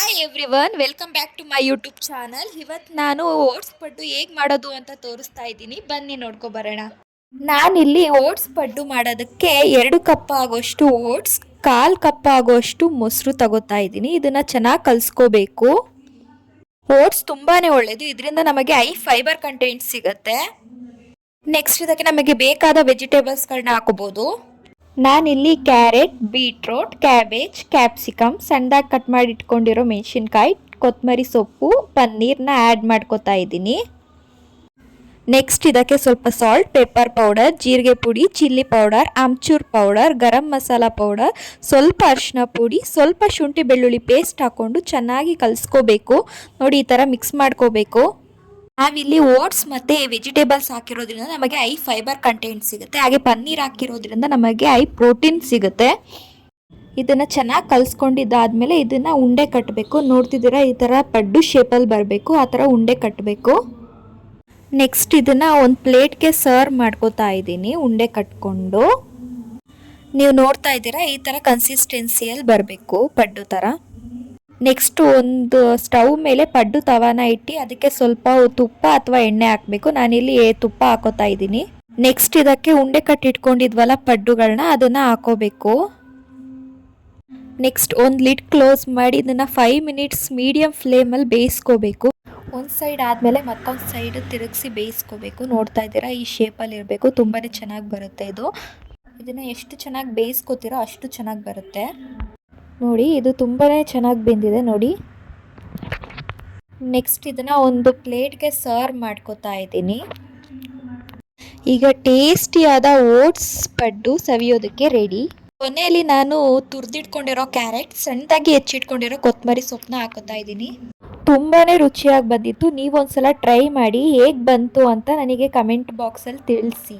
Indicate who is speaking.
Speaker 1: Hi everyone, welcome back to my YouTube channel. ಇವತ್ತು ನಾನು oats ಪಡ್ಡು ಹೇಗೆ ಮಾಡೋದು ಅಂತ ತೋರಿಸ್ತಾ ಇದ್ದೀನಿ. ಬನ್ನಿ ನೋಡ್ಕೊ ಬರೋಣ. ನಾನಿಲ್ಲಿ ಓಟ್ಸ್ ಪಡ್ಡು ಮಾಡೋದಕ್ಕೆ 2 ಕಪ್ ಆಗೋಷ್ಟು ಓಟ್ಸ್, 1/4 ಕಪ್ ಆಗೋಷ್ಟು ಮೊಸರು ತಗೋತಾ ಇದ್ದೀನಿ. ಇದನ್ನು ಚೆನ್ನಾಗಿ ಕಲಿಸ್ಕೋಬೇಕು. ಓಟ್ಸ್ ತುಂಬಾ ಒಳ್ಳೆಯದು, ಇದರಿಂದ ನಮಗೆ ಫೈಬರ್ ಕಂಟೆಂಟ್ ಸಿಗುತ್ತೆ. ನೆಕ್ಸ್ಟ್ ಇದಕ್ಕೆ ನಮಗೆ ಬೇಕಾದ ವೆಜಿಟೇಬಲ್ಸ್ಗಳನ್ನ ಹಾಕೋಬೋದು. ನಾನಿಲ್ಲಿ ಕ್ಯಾರೆಟ್, ಬೀಟ್ರೋಟ್, ಕ್ಯಾಬೇಜ್, ಕ್ಯಾಪ್ಸಿಕಮ್, ಸಣ್ಣದಾಗಿ ಕಟ್ ಮಾಡಿ ಇಟ್ಕೊಂಡಿರೋ ಮೆಣಸಿನ್ಕಾಯಿ, ಕೊತ್ತಂಬರಿ ಸೊಪ್ಪು, ಪನ್ನೀರ್ನ ಆ್ಯಡ್ ಮಾಡ್ಕೋತಾ ಇದ್ದೀನಿ. ನೆಕ್ಸ್ಟ್ ಇದಕ್ಕೆ ಸ್ವಲ್ಪ ಸಾಲ್ಟ್, ಪೆಪ್ಪರ್ ಪೌಡರ್, ಜೀರಿಗೆ ಪುಡಿ, chilli powder, amchur powder, garam masala powder, ಸ್ವಲ್ಪ ಅರಿಶಿನ ಪುಡಿ, ಸ್ವಲ್ಪ ಶುಂಠಿ ಬೆಳ್ಳುಳ್ಳಿ ಪೇಸ್ಟ್ ಹಾಕ್ಕೊಂಡು ಚೆನ್ನಾಗಿ ಕಲಿಸ್ಕೋಬೇಕು. ನೋಡಿ, ಈ ಥರ ಮಿಕ್ಸ್ ಮಾಡ್ಕೋಬೇಕು. ನಾವಿಲ್ಲಿ ಓಟ್ಸ್ ಮತ್ತು ವೆಜಿಟೇಬಲ್ಸ್ ಹಾಕಿರೋದ್ರಿಂದ ನಮಗೆ ಫೈಬರ್ ಕಂಟೆಂಟ್ ಸಿಗುತ್ತೆ. ಹಾಗೆ ಪನ್ನೀರ್ ಹಾಕಿರೋದ್ರಿಂದ ನಮಗೆ ಪ್ರೋಟೀನ್ ಸಿಗುತ್ತೆ. ಇದನ್ನು ಚೆನ್ನಾಗಿ ಕಲಿಸ್ಕೊಂಡಿದ್ದಾದಮೇಲೆ ಇದನ್ನು ಉಂಡೆ ಕಟ್ಟಬೇಕು. ನೋಡ್ತಿದ್ದೀರಾ, ಈ ಥರ ಪಡ್ಡು ಶೇಪಲ್ಲಿ ಬರಬೇಕು, ಆ ಥರ ಉಂಡೆ ಕಟ್ಟಬೇಕು. ನೆಕ್ಸ್ಟ್ ಇದನ್ನು ಒಂದು ಪ್ಲೇಟ್ಗೆ ಸರ್ವ್ ಮಾಡ್ಕೋತಾ ಇದ್ದೀನಿ ಉಂಡೆ ಕಟ್ಕೊಂಡು. ನೀವು ನೋಡ್ತಾ ಇದ್ದೀರಾ, ಈ ಥರ ಕನ್ಸಿಸ್ಟೆನ್ಸಿಯಲ್ಲಿ ಬರಬೇಕು ಪಡ್ಡು ಥರ. ನೆಕ್ಸ್ಟ್ ಒಂದು ಸ್ಟವ್ ಮೇಲೆ ಪಡ್ಡು ತವಾನ ಇಟ್ಟು ಅದಕ್ಕೆ ಸ್ವಲ್ಪ ತುಪ್ಪ ಅಥವಾ ಎಣ್ಣೆ ಹಾಕಬೇಕು. ನಾನಿಲ್ಲಿ ತುಪ್ಪ ಹಾಕೋತಾ ಇದ್ದೀನಿ. ನೆಕ್ಸ್ಟ್ ಇದಕ್ಕೆ ಉಂಡೆ ಕಟ್ಟಿಟ್ಕೊಂಡಿದ್ವಲ್ಲ ಪಡ್ಡುಗಳನ್ನ, ಅದನ್ನು ಹಾಕೋಬೇಕು. ನೆಕ್ಸ್ಟ್ ಒಂದು ಲಿಡ್ ಕ್ಲೋಸ್ ಮಾಡಿ ಇದನ್ನು 5 ಮಿನಿಟ್ಸ್ ಮೀಡಿಯಮ್ ಫ್ಲೇಮಲ್ಲಿ ಬೇಯಿಸ್ಕೋಬೇಕು. ಒಂದು ಸೈಡ್ ಆದಮೇಲೆ ಮತ್ತೊಂದು ಸೈಡ್ ತಿರುಗಿಸಿ ಬೇಯಿಸ್ಕೋಬೇಕು. ನೋಡ್ತಾ ಇದ್ದೀರಾ, ಈ ಶೇಪಲ್ಲಿ ಇರಬೇಕು. ತುಂಬಾ ಚೆನ್ನಾಗಿ ಬರುತ್ತೆ ಇದು. ಇದನ್ನು ಎಷ್ಟು ಚೆನ್ನಾಗಿ ಬೇಯಿಸ್ಕೋತೀರೋ ಅಷ್ಟು ಚೆನ್ನಾಗಿ ಬರುತ್ತೆ. ನೋಡಿ, ಇದು ತುಂಬಾ ಚೆನ್ನಾಗಿ ಬೆಂದಿದೆ ನೋಡಿ. ನೆಕ್ಸ್ಟ್ ಇದನ್ನು ಒಂದು ಪ್ಲೇಟ್ಗೆ ಸರ್ವ್ ಮಾಡ್ಕೋತಾ ಇದ್ದೀನಿ. ಈಗ ಟೇಸ್ಟಿಯಾದ ಓಟ್ಸ್ ಪಡ್ಡು ಸವಿಯೋದಕ್ಕೆ ರೆಡಿ. ಕೊನೆಯಲ್ಲಿ ನಾನು ತುರಿದಿಟ್ಕೊಂಡಿರೋ ಕ್ಯಾರೆಟ್, ಸಣ್ಣದಾಗಿ ಹೆಚ್ಚಿಟ್ಕೊಂಡಿರೋ ಕೊತ್ತಂಬರಿ ಸೊಪ್ಪನ್ನ ಹಾಕೋತಾ ಇದ್ದೀನಿ. ತುಂಬಾ ರುಚಿಯಾಗಿ ಬಂದಿತ್ತು. ನೀವೊಂದ್ಸಲ ಟ್ರೈ ಮಾಡಿ, ಹೇಗೆ ಬಂತು ಅಂತ ನನಗೆ ಕಮೆಂಟ್ ಬಾಕ್ಸಲ್ಲಿ ತಿಳಿಸಿ.